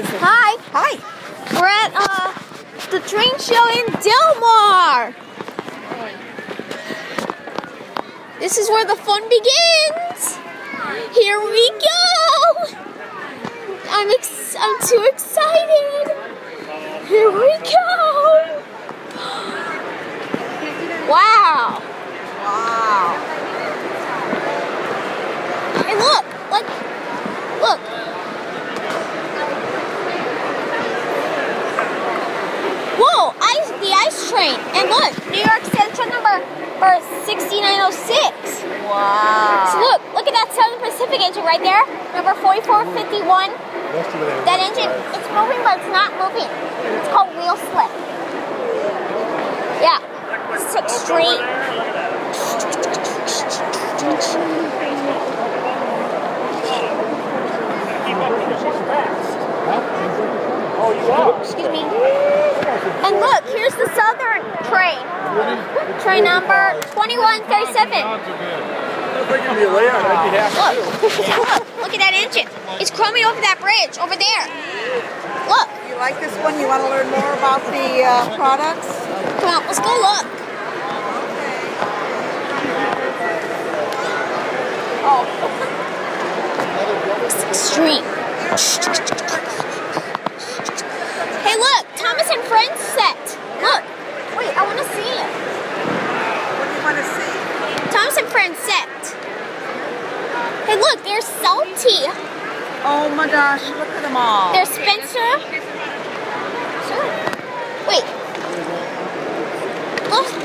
Hi. Hi. We're at the train show in Delmar. This is where the fun begins. Here we go. I'm too excited. Here we go. Wow. Wow. Hey, look. Look. Whoa, the ice train. And look, New York Central number 6906. Wow. So look at that Southern Pacific engine right there. Number 4451. That engine, it's moving, but it's not moving. It's called wheel slip. Yeah. 6th Street. Excuse me. And look, here's the Southern train. Train number 2137. Look at that engine. It's crumbing over that bridge over there. Look. You like this one? You want to learn more about the products? Come on, let's go look. Extreme. Hey, look, Thomas and Friends set. Look. Wait, I want to see it. What do you want to see? Thomas and Friends set. Hey, look, there's Salty. Oh my gosh, look at them all. There's Spencer. Wait.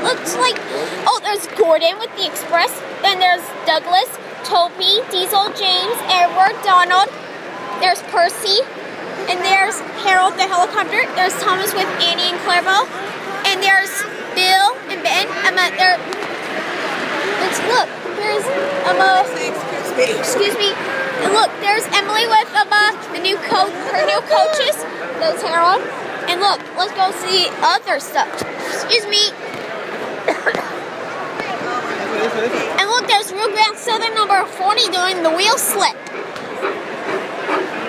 Looks like... Oh, there's Gordon with the Express. Then there's Douglas, Toby, Diesel, James, Edward, Donald. There's Percy. And there's Harold the helicopter. There's Thomas with Annie and Clairville. And there's Bill and Ben. Look, here's excuse me. And look, there's Emily with her new coaches. There's Harold. And look, let's go see other stuff. Excuse me. And look, there's Rio Grande Southern number 40 doing the wheel slip.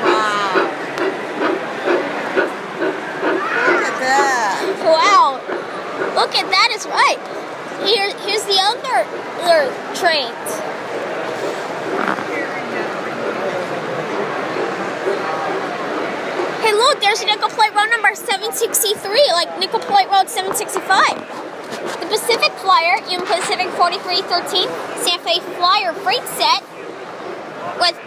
Wow. Look at that. Wow. Look at that, it's right. Here's the other trains. Hey, look, there's Nickel Plate Road number 763, like Nickel Plate Road 765. The Pacific Flyer, Union Pacific 4313, Santa Fe Flyer freight set with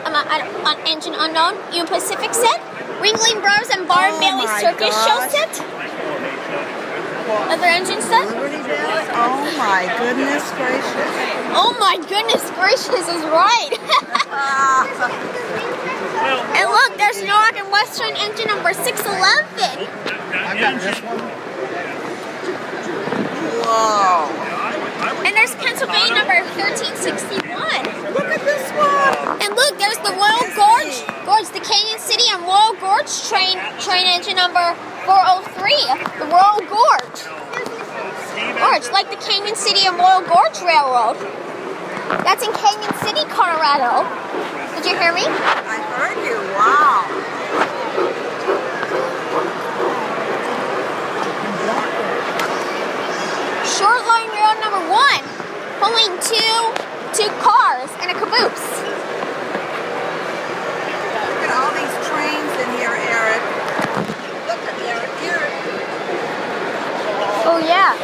on engine unknown, Union Pacific set, Ringling Brothers and Bar and Bailey Circus show set. Other engine set. Oh my goodness gracious. Oh my goodness gracious is right. And look, there's North and Western engine number 611. I got this one. Whoa. And there's Pennsylvania number 1361. Look at this one. And look, there's the Royal Gorge, the Canyon City and Royal Gorge train engine number 403. The Royal Gorge, like the Canyon City and Royal Gorge Railroad. That's in Canyon City, Colorado. Did you hear me? I heard you. Wow. Short line rail number 1, pulling two cars and a caboose. Look at all these trains in here, Eric. Look at Eric. Oh yeah.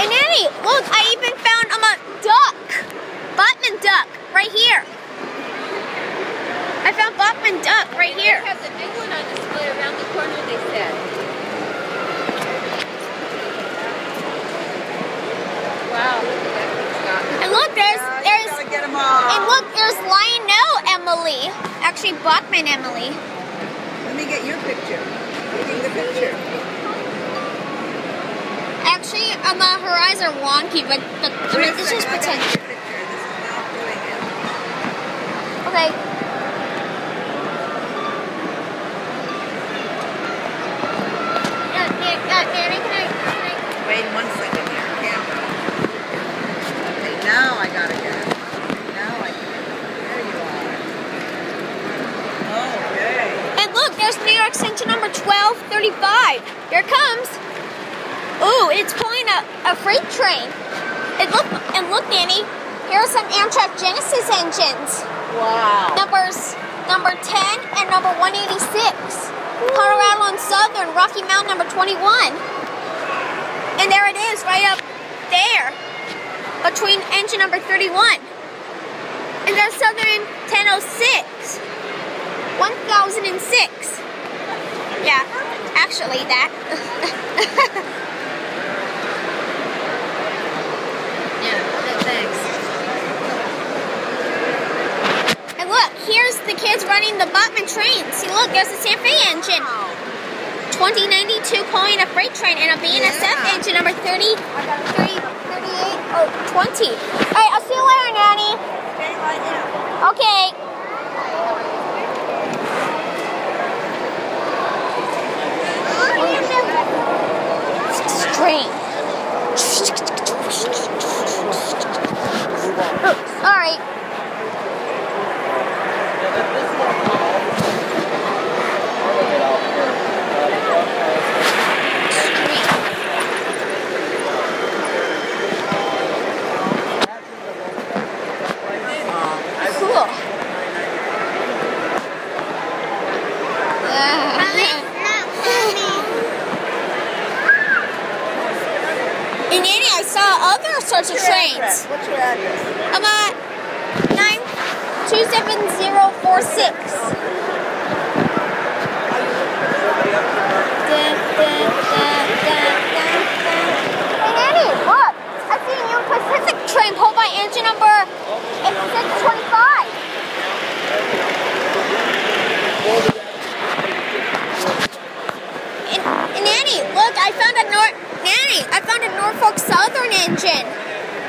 And Nannie, look, I even found a duck. Botman duck, right here. I found Botman duck right here. They have the new one on display around the corner, they said. Wow, look at that. And look, there's gotta get them all. and look, there's Lionel Emily. Actually, Bachman Emily. Let me get your picture. Taking the picture. Actually, her eyes are wonky, but this is pretend. Okay. Nannie, can I? Wait 1 second here, camera. Okay, now I gotta get it. Now I can get it. There you are. Okay. truck's engine number 1235. Here it comes. Ooh, it's pulling a freight train. And look, Nanny, here are some Amtrak Genesis engines. Wow. Number 10 and number 186. Colorado and Southern, Rocky Mountain number 21. And there it is, right up there, between engine number 31. And there's Southern 1006. 1006. Yeah, actually that. Thanks. And look, here's the kids running the Bachman train. See, look, there's the Santa Fe engine. 2092 pulling a freight train and a BNSF engine number 38 or 20. All right, I'll see you later, Nanny. Okay, right now. Okay. Train. All right. Cool. And Nanny, I saw other sorts of trains. What's your address? I'm at 9-27046. Hey Nanny, look! I see a Union Pacific train pulled by engine number 625. And Nanny, look! I found a Norfolk Southern engine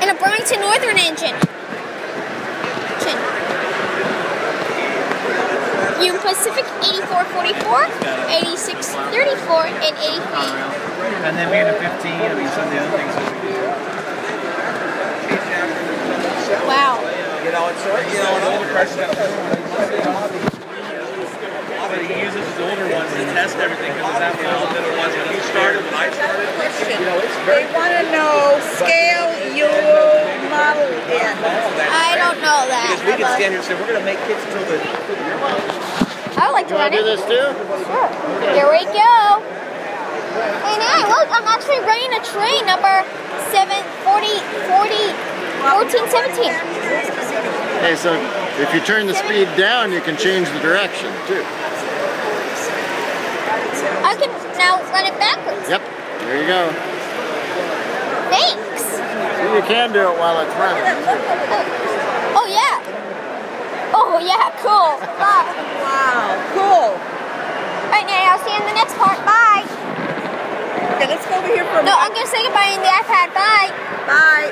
and a Burlington Northern engine. Union Pacific 8444, 8634, and 83. And then being a 15, I mean, some of the other things that we do. Wow. You know, it's sort of, you know, an older person got but he uses his older ones to test everything because it's that little bit of ones when he started, when I started. Question. You know, it's They very want to know scale you model in. I don't know that. because we could stand here and say, we're going to make kids till the I would like to run it. this too? Sure. Here we go. Hey, Nanny, look, I'm actually running a train number 1417. Hey, so if you turn the speed down, you can change the direction too. I can now run it backwards. Yep, there you go. Thanks. So you can do it while it's running. Oh, yeah. Oh, yeah, cool. Bye. Wow, cool. All right, Nanny, I'll see you in the next part. Bye. Okay, let's go over here for a No, moment. I'm going to say goodbye in the iPad. Bye. Bye.